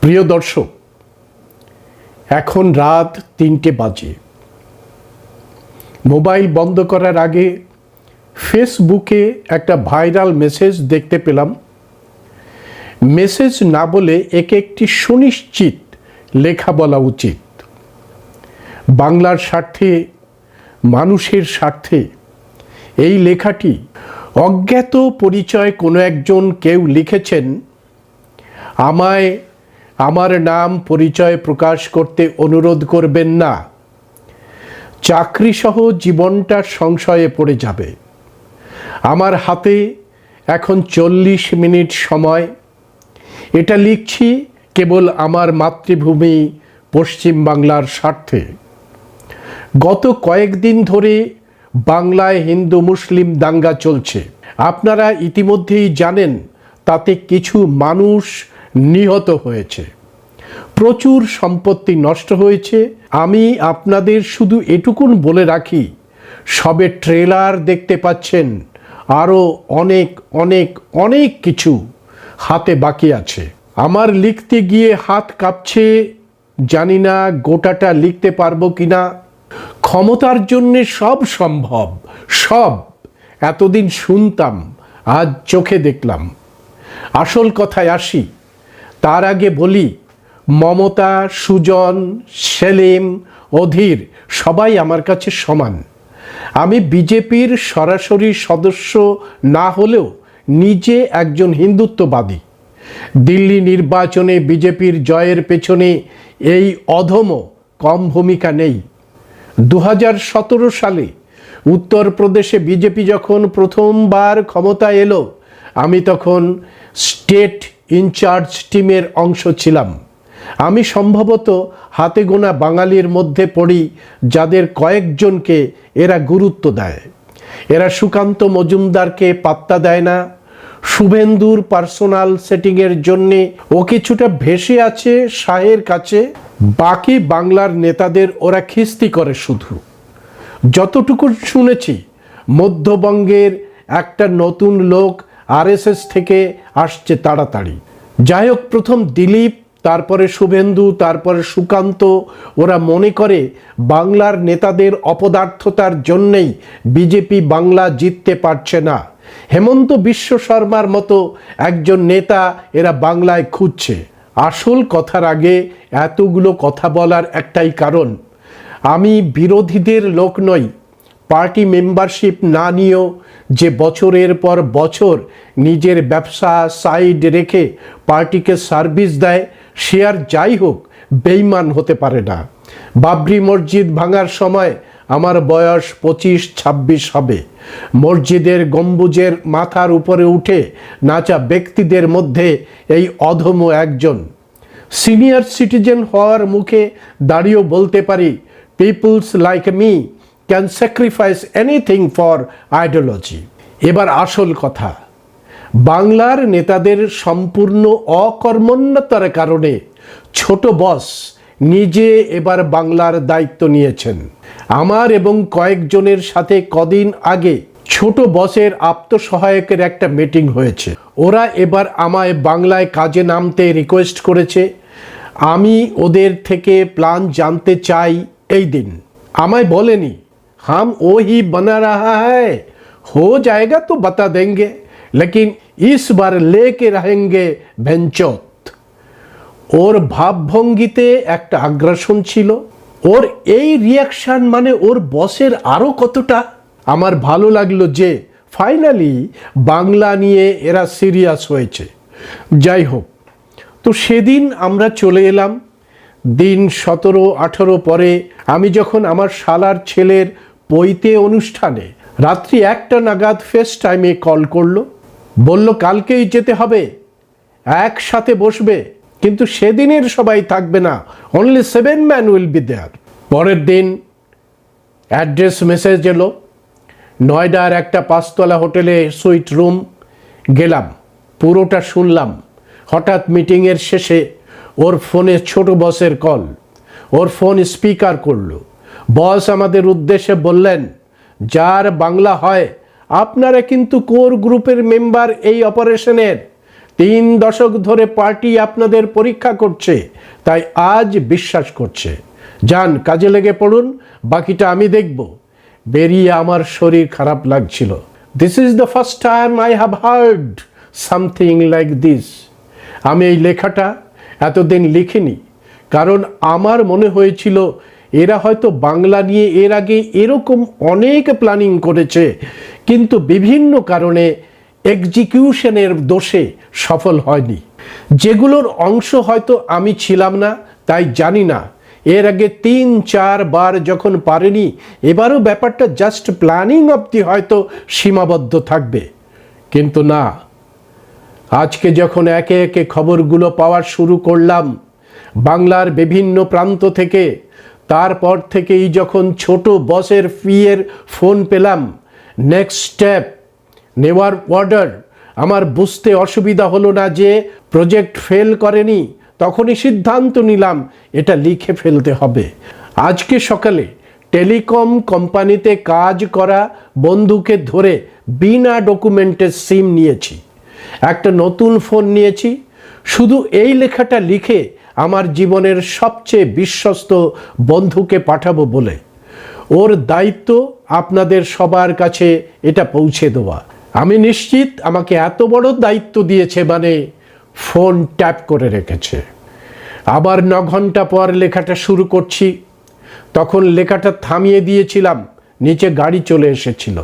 প্রিয় দর্শক, এখন রাত ৩টে বাজে। মোবাইল বন্ধ করার আগে ফেসবুকে একটা ভাইরাল মেসেজ দেখতে পেলাম। মেসেজ না বলে একে একটি সুনিশ্চিত লেখা বলা উচিত। বাংলার স্বার্থে, মানুষের স্বার্থে এই লেখাটি অজ্ঞাত পরিচয় কোনো একজন কেউ লিখেছেন, আমায় আমার নাম পরিচয় প্রকাশ করতে অনুরোধ করবেন না, চাকরিসহ জীবনটা সংশয়ে পড়ে যাবে। আমার হাতে এখন 40 মিনিট সময়। এটা লিখছি কেবল আমার মাতৃভূমি পশ্চিম বাংলার স্বার্থে। গত কয়েকদিন ধরে বাংলায় হিন্দু মুসলিম দাঙ্গা চলছে। আপনারা ইতিমধ্যেই জানেন তাতে কিছু মানুষ নিহত হয়েছে, প্রচুর সম্পত্তি নষ্ট হয়েছে। আমি আপনাদের শুধু এটুকুন বলে রাখি, সবে ট্রেলার দেখতে পাচ্ছেন, আরও অনেক অনেক অনেক কিছু হাতে বাকি আছে। আমার লিখতে গিয়ে হাত কাঁপছে, জানি না গোটাটা লিখতে পারবো কিনা। ক্ষমতার জন্যে সব সম্ভব, সব এতদিন শুনতাম, আজ চোখে দেখলাম। আসল কথায় আসি, তার আগে বলি, মমতা, সুজন, সেলিম, অধীর সবাই আমার কাছে সমান। আমি বিজেপির সরাসরি সদস্য না হলেও নিজে একজন হিন্দুত্ববাদী। দিল্লি নির্বাচনে বিজেপির জয়ের পেছনে এই অধমও কম ভূমিকা নেই। 2017 সালে উত্তরপ্রদেশে বিজেপি যখন প্রথমবার ক্ষমতায় এলো, আমি তখন স্টেট ইনচার্জ টিমের অংশ ছিলাম। আমি সম্ভবত হাতে গোনা বাঙালির মধ্যে পড়ি যাদের কয়েকজনকে এরা গুরুত্ব দেয়। এরা সুকান্ত মজুমদারকে পাত্তা দেয় না। শুভেন্দুর পার্সোনাল সেটিংয়ের জন্যে ও কিছুটা ভেসে আছে শাহের কাছে। বাকি বাংলার নেতাদের ওরা খিস্তি করে শুধু। যতটুকু শুনেছি, মধ্যবঙ্গের একটা নতুন লোক আরএসএস থেকে আসছে তাড়াতাড়ি। যাই হোক, প্রথম দিলীপ, তারপরে শুভেন্দু, তারপরে সুকান্ত। ওরা মনে করে বাংলার নেতাদের অপদার্থতার জন্যেই বিজেপি বাংলা জিততে পারছে না। হেমন্ত বিশ্ব শর্মার মতো একজন নেতা এরা বাংলায় খুঁজছে। আসল কথার আগে এতগুলো কথা বলার একটাই কারণ, আমি বিরোধীদের লোক নই। পার্টি মেম্বারশিপ না নিয়েও যে বছরের পর বছর নিজের ব্যবসা সাইড রেখে পার্টিকে সার্ভিস দেয়, সে আর যাই হোক বেঈমান হতে পারে না। বাবরি মসজিদ ভাঙার সময় আমার বয়স 25-26 হবে। মসজিদের গম্বুজের মাথার উপরে উঠে নাচা ব্যক্তিদের মধ্যে এই অধম একজন। সিনিয়র সিটিজেন হওয়ার মুখে দাঁড়িয়েও বলতে পারি, peoples like me can sacrifice anything for ideology. এবার আসল কথা, বাংলার নেতাদের সম্পূর্ণ অকর্মণ্যতার কারণে ছোট বস নিজে এবার বাংলার দায়িত্ব নিয়েছেন। আমার এবং কয়েকজনের সাথে কদিন আগে ছোট বসের আত্মসহায়কের একটা মিটিং হয়েছে। ওরা এবার আমায় বাংলায় কাজে নামতে রিকোয়েস্ট করেছে। আমি ওদের থেকে প্ল্যান জানতে চাই এই দিন। আমায় বলেনি, हम वो ही बना रहा है, हो जाएगा तो बता देंगे, लेकिन इस बार लेके रहेंगे भेंचोत। ওর ভাবভঙ্গিতে একটা আগ্রাসন ছিল। ওর এই রিয়াকশন মানে ওর বসের আরও কতটা। আমার ভালো লাগলো যে ফাইনালি বাংলা নিয়ে এরা সিরিয়াস হয়েছে। যাই হোক, তো সেদিন আমরা চলে এলাম। দিন 17-18 পরে আমি যখন আমার শালার ছেলের পৈতে অনুষ্ঠানে রাত্রি 1টা নাগাদ ফেস টাইমে কল করলো, বলল কালকেই যেতে হবে, একসাথে বসবে, কিন্তু সেদিনের সবাই থাকবে না, only 7 man will be there. পরের দিন অ্যাড্রেস মেসেজ এলো, নয়ডার একটা 5তলা হোটেলে সুইট রুম। গেলাম, পুরোটা শুনলাম। হঠাৎ মিটিংয়ের শেষে ওর ফোনে ছোট বসের কল। ওর ফোন স্পিকার করলো। বস আমাদের উদ্দেশ্যে বললেন, যার বাংলা হয় আপনারা কিন্তু কোর গ্রুপের মেম্বার এই অপারেশনের, 3 দশক ধরে পার্টি আপনাদের পরীক্ষা করছে, তাই আজ বিশ্বাস করছে। যান, কাজে লেগে পড়ুন, বাকিটা আমি দেখব। বেরিয়ে আমার শরীর খারাপ লাগছিল। This is the first time I have heard something like this. আমি এই লেখাটা এতদিন লিখিনি, কারণ আমার মনে হয়েছিল এরা হয়তো বাংলা নিয়ে এর আগে এরকম অনেক প্ল্যানিং করেছে, কিন্তু বিভিন্ন কারণে এক্সিকিউশনের দোষে সফল হয়নি। যেগুলোর অংশ হয়তো আমি ছিলাম না, তাই জানি না। এর আগে 3-4 বার যখন পারেনি, এবারও ব্যাপারটা জাস্ট প্ল্যানিং অবধি হয়তো সীমাবদ্ধ থাকবে। কিন্তু না, আজকে যখন একে একে খবরগুলো পাওয়া শুরু করলাম বাংলার বিভিন্ন প্রান্ত থেকে, তারপর থেকেই যখন ছোট বসের ফিয়ের ফোন পেলাম, নেক্সট স্টেপ নেওয়ার অর্ডার, আমার বুঝতে অসুবিধা হলো না যে প্রজেক্ট ফেল করেনি। তখনই সিদ্ধান্ত নিলাম এটা লিখে ফেলতে হবে। আজকে সকালে টেলিকম কোম্পানিতে কাজ করা বন্ধুকে ধরে বিনা ডকুমেন্টের সিম নিয়েছি, একটা নতুন ফোন নিয়েছি, শুধু এই লেখাটা লিখে আমার জীবনের সবচেয়ে বিশ্বস্ত বন্ধুকে পাঠাবো বলে। ওর দায়িত্ব আপনাদের সবার কাছে এটা পৌঁছে দেওয়া। আমি নিশ্চিত আমাকে এত বড় দায়িত্ব দিয়েছে মানে ফোন ট্যাপ করে রেখেছে। আবার 9 ঘন্টা পর লেখাটা শুরু করছি, তখন লেখাটা থামিয়ে দিয়েছিলাম, নিচে গাড়ি চলে এসেছিল,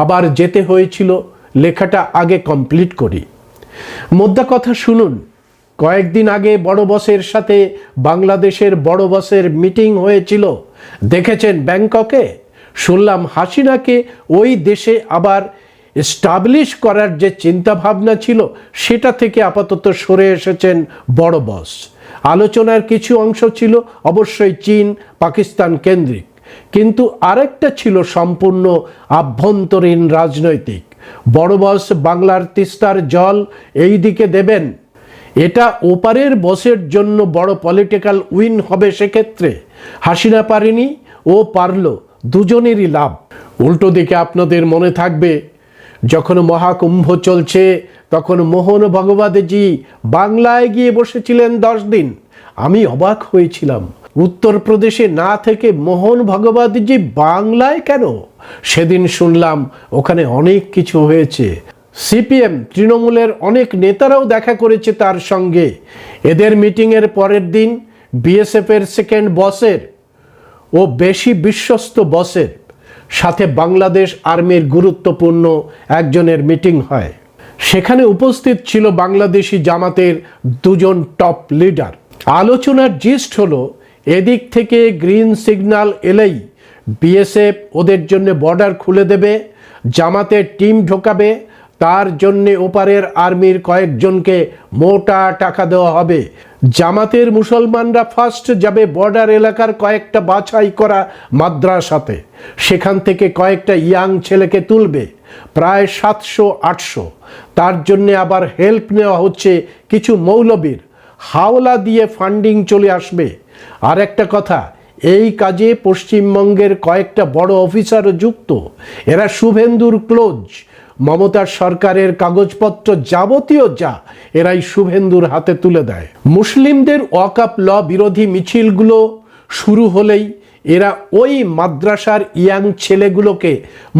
আবার যেতে হয়েছিল লেখাটা আগে কমপ্লিট করি। মোদ্দা কথা শুনুন, কয়েকদিন আগে বড় বসের সাথে বাংলাদেশের বড় বসের মিটিং হয়েছিল, দেখেছেন ব্যাংককে। শুনলাম হাসিনাকে ওই দেশে আবার এস্টাবলিশ করার যে চিন্তাভাবনা ছিল সেটা থেকে আপাতত সরে এসেছেন বড় বস। আলোচনার কিছু অংশ ছিল অবশ্যই চীন পাকিস্তান কেন্দ্রিক, কিন্তু আরেকটা ছিল সম্পূর্ণ আভ্যন্তরীণ রাজনৈতিক। বড় বস বাংলার তিস্তার জল এই দিকে দেবেন, এটা ওপারের বসের জন্য বড় পলিটিক্যাল উইন হবে। সেক্ষেত্রে হাসিনা পারেনি, ও পারল, দুজনেরই লাভ। উল্টো দিকে আপনাদের মনে থাকবে যখন মহাকুম্ভ চলছে তখন মোহন ভগবতজি বাংলায় গিয়ে বসেছিলেন 10 দিন। আমি অবাক হয়েছিলাম, উত্তরপ্রদেশে না থেকে মোহন ভগবতজি বাংলায় কেন? সেদিন শুনলাম ওখানে অনেক কিছু হয়েছে। সিপিএম তৃণমূলের অনেক নেতারাও দেখা করেছে তার সঙ্গে। এদের মিটিংয়ের পরের দিন বিএসএফের সেকেন্ড বসের ও বেশি বিশ্বস্ত বসের সাথে বাংলাদেশ আর্মির গুরুত্বপূর্ণ একজনের মিটিং হয়। সেখানে উপস্থিত ছিল বাংলাদেশি জামাতের 2 জন টপ লিডার। আলোচনার জিস্ট হলো এদিক থেকে গ্রিন সিগন্যাল এলেই বিএসএফ ওদের জন্য বর্ডার খুলে দেবে, জামাতের টিম ঢোকাবে, তার জন্যে ওপারের আর্মির কয়েকজনকে মোটা টাকা দেওয়া হবে। জামাতের মুসলমানরা ফার্স্ট যাবে বর্ডার এলাকার কয়েকটা বাছাই করা মাদ্রাসাতে, সেখান থেকে কয়েকটা ইয়াং ছেলেকে তুলবে, প্রায় 700-800। তার জন্যে আবার হেল্প নেওয়া হচ্ছে কিছু মৌলবীর, হাওলা দিয়ে ফান্ডিং চলে আসবে। আর একটা কথা, এই কাজে পশ্চিমবঙ্গের কয়েকটা বড় অফিসারও যুক্ত। এরা শুভেন্দুর ক্লোজ। মমতার সরকারের কাগজপত্র যাবতীয় যা এরাই শুভেন্দুর হাতে তুলে দেয়। মুসলিমদের ওয়াকফ ল বিরোধী মিছিলগুলো শুরু হলেই এরা ওই মাদ্রাসার ইয়াং ছেলেগুলোকে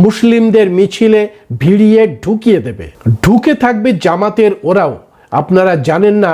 মুসলিমদের মিছিলে ভিড়িয়ে ঢুকিয়ে দেবে। ঢুকে থাকবে জামাতের ওরাও। আপনারা জানেন না,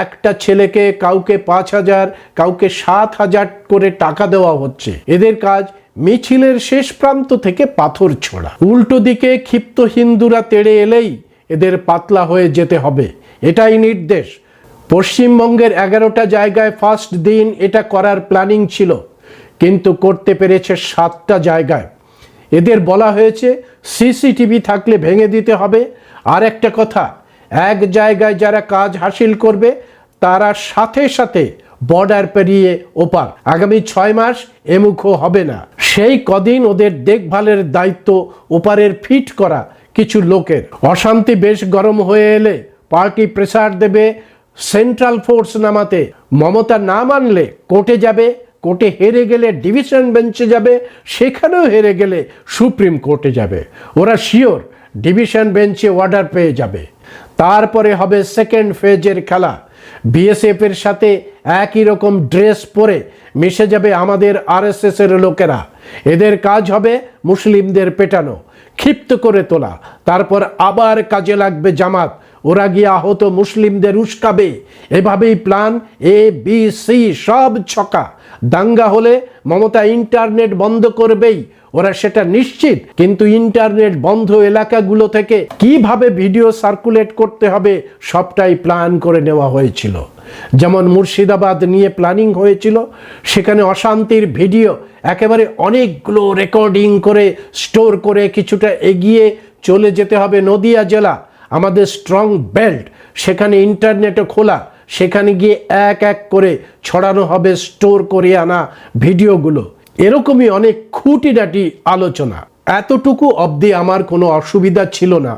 একটা ছেলেকে কাউকে 5,000 কাউকে 7,000 করে টাকা দেওয়া হচ্ছে। এদের কাজ মিছিলের শেষ প্রান্ত থেকে পাথর ছোড়া। উল্টো দিকে ক্ষিপ্ত হিন্দুরা তেড়ে এলেই এদের পাতলা হয়ে যেতে হবে, এটাই নির্দেশ। পশ্চিমবঙ্গের 11টা জায়গায় ফার্স্ট দিন এটা করার প্ল্যানিং ছিল, কিন্তু করতে পেরেছে 7টা জায়গায়। এদের বলা হয়েছে সিসিটিভি থাকলে ভেঙে দিতে হবে। আর একটা কথা, এক জায়গায় যারা কাজ হাসিল করবে তারা সাথে সাথে বর্ডার পেরিয়ে ওপার। আগামী 6 মাস এমুখো হবে না। সেই কদিন ওদের দেখভালের দায়িত্ব ওপারের ফিট করা কিছু লোকের। অশান্তি বেশ গরম হয়ে এলে পার্টি প্রেসার দেবে সেন্ট্রাল ফোর্স নামাতে। মমতা না মানলে কোর্টে যাবে, কোর্টে হেরে গেলে ডিভিশন বেঞ্চে যাবে, সেখানেও হেরে গেলে সুপ্রিম কোর্টে যাবে। ওরা শিওর ডিভিশন বেঞ্চে অর্ডার পেয়ে যাবে। তারপরে হবে সেকেন্ড ফেজের খেলা। বিএসএফ এর সাথে একই রকম ড্রেস পরে মিশে যাবে আমাদের আরএসএস এর লোকেরা। এদের কাজ হবে মুসলিমদের পেটানো, ক্ষিপ্ত করে তোলা। তারপর আবার কাজে লাগবে জামাত, ওরা গিয়ে আহত মুসলিমদের উস্কাবে। এভাবেই প্ল্যান এ বি সি সব ছকা। দাঙ্গা হলে মমতা ইন্টারনেট বন্ধ করবেই, ওরা সেটা নিশ্চিত। কিন্তু ইন্টারনেট বন্ধ এলাকাগুলো থেকে কিভাবে ভিডিও সার্কুলেট করতে হবে সবটাই প্ল্যান করে নেওয়া হয়েছিল। যেমন মুর্শিদাবাদ নিয়ে প্ল্যানিং হয়েছিল, সেখানে অশান্তির ভিডিও একেবারে অনেকগুলো রেকর্ডিং করে স্টোর করে কিছুটা এগিয়ে চলে যেতে হবে নদিয়া জেলা, আমাদের স্ট্রং বেল্ট, সেখানে ইন্টারনেটও খোলা। সেখানে গিয়ে এক এক করে ছড়ানো হবে স্টোর করে আনা ভিডিওগুলো। এরকমই অনেক খুঁটিনাটি আলোচনা। এতটুকু অবধি আমার কোনো অসুবিধা ছিল না।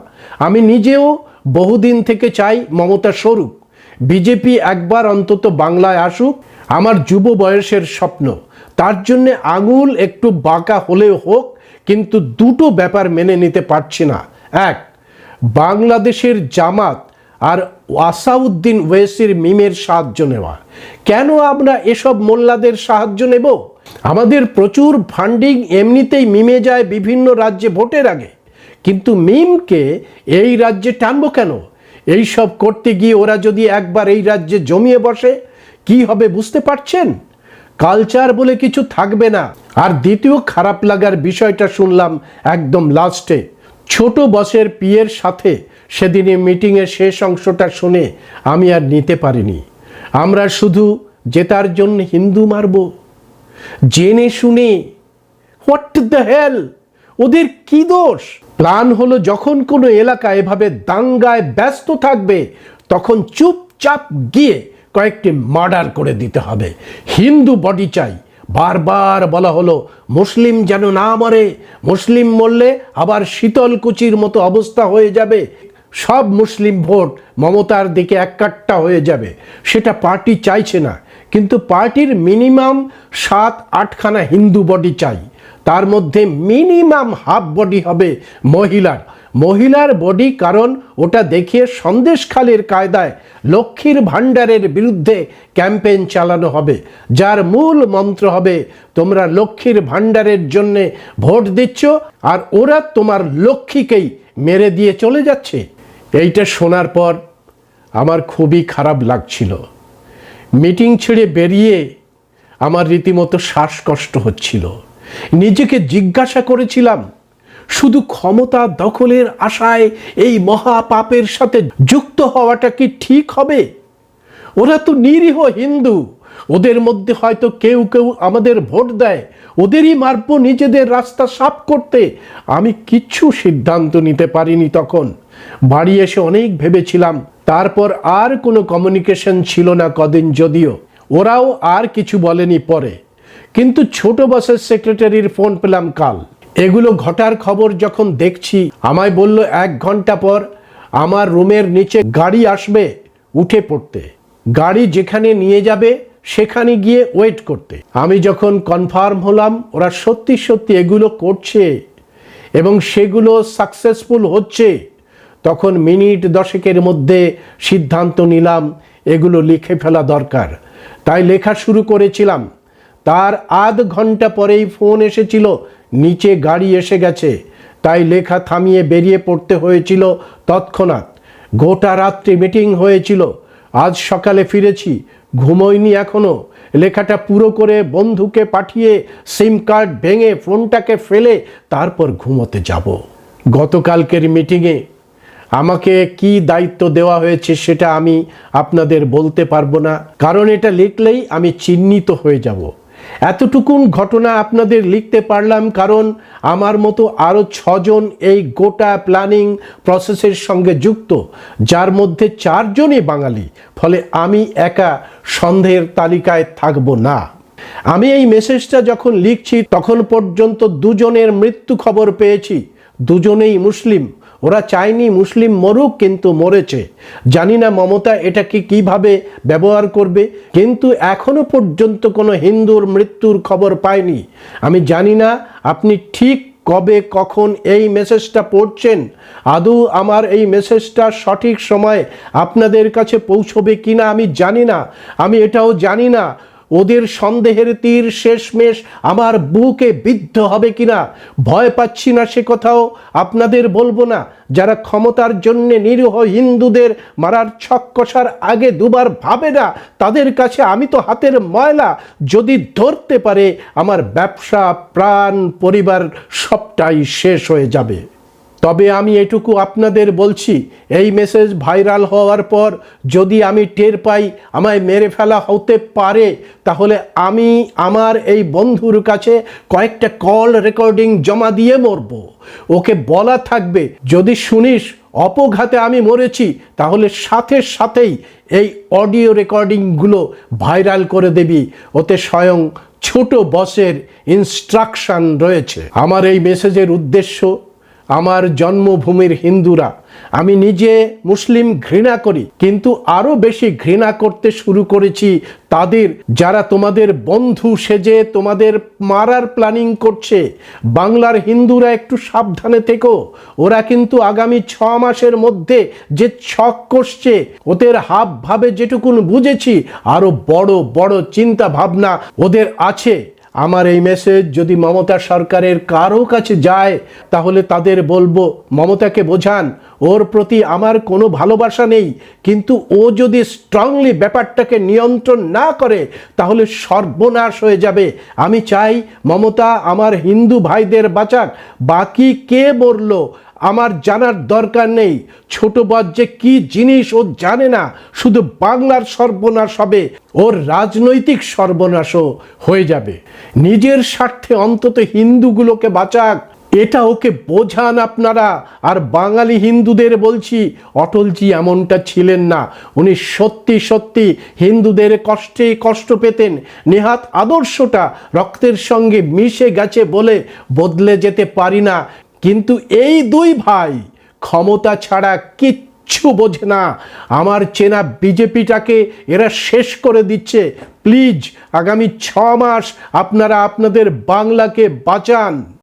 আমি নিজেও বহুদিন থেকে চাই মমতা সরুক, বিজেপি একবার অন্তত বাংলায় আসুক, আমার যুব বয়সের স্বপ্ন। তার জন্যে আঙুল একটু বাঁকা হলেও হোক, কিন্তু দুটো ব্যাপার মেনে নিতে পারছি না। এক, বাংলাদেশের জামাত আর আসাউদ্দিন ওয়েসির মিমের সাহায্য নেওয়া। কেন আমরা এসব মোল্লাদের সাহায্য নেব? আমাদের প্রচুর ফান্ডিং এমনিতেই মিমে যায় বিভিন্ন রাজ্যে ভোটের আগে, কিন্তু মিমকে এই রাজ্যে টানবো কেন? এই সব করতে গিয়ে ওরা যদি একবার এই রাজ্যে জমিয়ে বসে কি হবে বুঝতে পারছেন? কালচার বলে কিছু থাকবে না। আর দ্বিতীয় খারাপ লাগার বিষয়টা শুনলাম একদম লাস্টে, ছোট বসের পিয়ের সাথে সেদিনে মিটিংয়ের শেষ অংশটা শুনে আমি আর নিতে পারিনি। আমরা শুধু জেতার জন্য হিন্দু মারব, জেনে শুনে। হোয়াট দ্য হেল, ওদের কি দোষ? প্ল্যান হলো যখন কোনো এলাকা এভাবে দাঙ্গায় ব্যস্ত থাকবে তখন চুপচাপ গিয়ে কয়েকটি মার্ডার করে দিতে হবে। হিন্দু বডি চাই। বারবার বলা হলো মুসলিম যেন না মরে, মুসলিম মরলে আবার শীতলকুচির মতো অবস্থা হয়ে যাবে, সব মুসলিম ভোট মমতার দিকে এককাট্টা হয়ে যাবে। সেটা পার্টি চাইছে না, কিন্তু পার্টির মিনিমাম 7-8খানা হিন্দু বডি চাই। তার মধ্যে মিনিমাম হাফ বডি হবে মহিলার বডি, কারণ ওটা দেখিয়ে সন্দেশখালির কায়দায় লক্ষ্মীর ভাণ্ডারের বিরুদ্ধে ক্যাম্পেইন চালানো হবে, যার মূল মন্ত্র হবে তোমরা লক্ষ্মীর ভাণ্ডারের জন্যে ভোট দিচ্ছ আর ওরা তোমার লক্ষ্মীকেই মেরে দিয়ে চলে যাচ্ছে। এইটা শোনার পর আমার খুবই খারাপ লাগছিল। মিটিং ছেড়ে বেরিয়ে আমার রীতিমতো শ্বাসকষ্ট হচ্ছিল। নিজেকে জিজ্ঞাসা করেছিলাম, শুধু ক্ষমতা দখলের আশায় এই মহাপাপের সাথে যুক্ত হওয়াটা কি ঠিক হবে? ওরা তো নিরীহ হিন্দু, ওদের মধ্যে হয়তো কেউ কেউ আমাদের ভোট দেয়, ওদেরই মারবো নিজেদের রাস্তা সাফ করতে। আমি কিচ্ছু সিদ্ধান্ত নিতে পারিনি তখন। বাড়ি এসে অনেক ভেবেছিলাম। তারপর আর কোনো কমিউনিকেশন ছিল না কদিন, যদিও ওরাও আর কিছু বলেনি পরে। কিন্তু ছোট বসের সেক্রেটারির ফোন পেলাম কাল। এগুলো ঘটার খবর যখন দেখছি, আমায় বলল 1 ঘন্টা পর আমার রুমের নিচে গাড়ি আসবে উঠে পড়তে, গাড়ি যেখানে নিয়ে যাবে সেখানে গিয়ে ওয়েট করতে। আমি যখন কনফার্ম হলাম ওরা সত্যি সত্যি এগুলো করছে এবং সেগুলো সাকসেসফুল হচ্ছে, তখন মিনিট 10-এর মধ্যে সিদ্ধান্ত নিলাম এগুলো লিখে ফেলা দরকার। তাই লেখা শুরু করেছিলাম। তার আধ ঘন্টা পরেই ফোন এসেছিল নিচে গাড়ি এসে গেছে। তাই লেখা থামিয়ে বেরিয়ে পড়তে হয়েছিল তৎক্ষণাৎ। গোটা রাত্রি মিটিং হয়েছিল। আজ সকালে ফিরেছি, ঘুমোইনি এখনো। লেখাটা পুরো করে বন্ধুকে পাঠিয়ে সিম কার্ড ভেঙে ফোনটাকে ফেলে তারপর ঘুমোতে যাব। গতকালকের মিটিংয়ে আমাকে কি দায়িত্ব দেওয়া হয়েছে সেটা আমি আপনাদের বলতে পারবো না, কারণ এটা লিখলেই আমি চিহ্নিত হয়ে যাব। এতটুকুন ঘটনা আপনাদের লিখতে পারলাম কারণ আমার মতো আরও 6 জন এই গোটা প্ল্যানিং প্রসেসের সঙ্গে যুক্ত, যার মধ্যে 4 জনই বাঙালি। ফলে আমি একা সন্দেহের তালিকায় থাকব না। আমি এই মেসেজটা যখন লিখছি তখন পর্যন্ত 2 জনের মৃত্যু খবর পেয়েছি। 2 জনেই মুসলিম। ওরা চায়নি মুসলিম মরুক, কিন্তু মরেছে। জানি না মমতা এটাকে কিভাবে ব্যবহার করবে, কিন্তু এখনো পর্যন্ত কোনো হিন্দুর মৃত্যুর খবর পাইনি। আমি জানি না আপনি ঠিক কবে কখন এই মেসেজটা পড়ছেন, আদৌ আমার এই মেসেজটা সঠিক সময়ে আপনাদের কাছে পৌঁছবে কিনা আমি জানি না। আমি এটাও জানি না ওদের সন্দেহের তীর শেষমেশ আমার বুকে বিদ্ধ হবে কিনা। ভয় পাচ্ছি না সে কথাও আপনাদের বলবো না। যারা ক্ষমতার জন্য নিরীহ হিন্দুদের মারার ছক কষার আগে দুবার ভাবে না, তাদের কাছে আমি তো হাতের ময়লা। যদি ধরতে পারে আমার ব্যবসা, প্রাণ, পরিবার সবটাই শেষ হয়ে যাবে। তবে আমি এটুকু আপনাদের বলছি, এই মেসেজ ভাইরাল হওয়ার পর যদি আমি টের পাই আমায় মেরে ফেলা হতে পারে, তাহলে আমি আমার এই বন্ধুর কাছে কয়েকটা কল রেকর্ডিং জমা দিয়ে মরব। ওকে বলা থাকবে, যদি শুনিস অপঘাতে আমি মরেছি তাহলে সাথে সাথেই এই অডিও রেকর্ডিংগুলো ভাইরাল করে দিবি। ওতে স্বয়ং ছোট বসের ইনস্ট্রাকশন রয়েছে। আমার এই মেসেজের উদ্দেশ্য, আমার জন্মভূমির হিন্দুরা, আমি নিজে মুসলিম ঘৃণা করি, কিন্তু আরও বেশি ঘৃণা করতে শুরু করেছি তাদের যারা তোমাদের বন্ধু সেজে তোমাদের মারার প্ল্যানিং করছে। বাংলার হিন্দুরা একটু সাবধানে থেকো। ওরা কিন্তু আগামী 6 মাসের মধ্যে যে ছক কষছে, ওদের হাব ভাবে যেটুকুন বুঝেছি আরও বড় বড় চিন্তা ভাবনা ওদের আছে। আমার এই মেসেজ যদি মমতা সরকারের কারো কাছে যায় তাহলে তাদের বলবো, মমতাকে বোঝান ওর প্রতি আমার কোনো ভালোবাসা নেই, কিন্তু ও যদি স্ট্রংলি ব্যাপারটাকে নিয়ন্ত্রণ না করে তাহলে সর্বনাশ হয়ে যাবে। আমি চাই মমতা আমার হিন্দু ভাইদের বাঁচাক। বাকি কে মরলো আমার জানার দরকার নেই। ছোট বদ যে কি জিনিস ও জানে না। শুধু বাংলার সর্বনাশ হবে, ওর রাজনৈতিক সর্বনাশও হয়ে যাবে। নিজের স্বার্থে অন্তত হিন্দুগুলোকে বাঁচাক, এটা ওকে বোঝান আপনারা। আর বাঙালি হিন্দুদের বলছি, অটলজি এমনটা ছিলেন না। উনি সত্যি সত্যি হিন্দুদের কষ্টে কষ্ট পেতেন। নেহাত আদর্শটা রক্তের সঙ্গে মিশে গেছে বলে বদলে যেতে পারি না। কিন্তু এই দুই ভাই ক্ষমতা ছাড়া কিচ্ছু বোঝে না। আমার চেনা বিজেপিটাকে এরা শেষ করে দিচ্ছে। প্লিজ আগামী 6 মাস আপনারা আপনাদের বাংলাকে বাঁচান।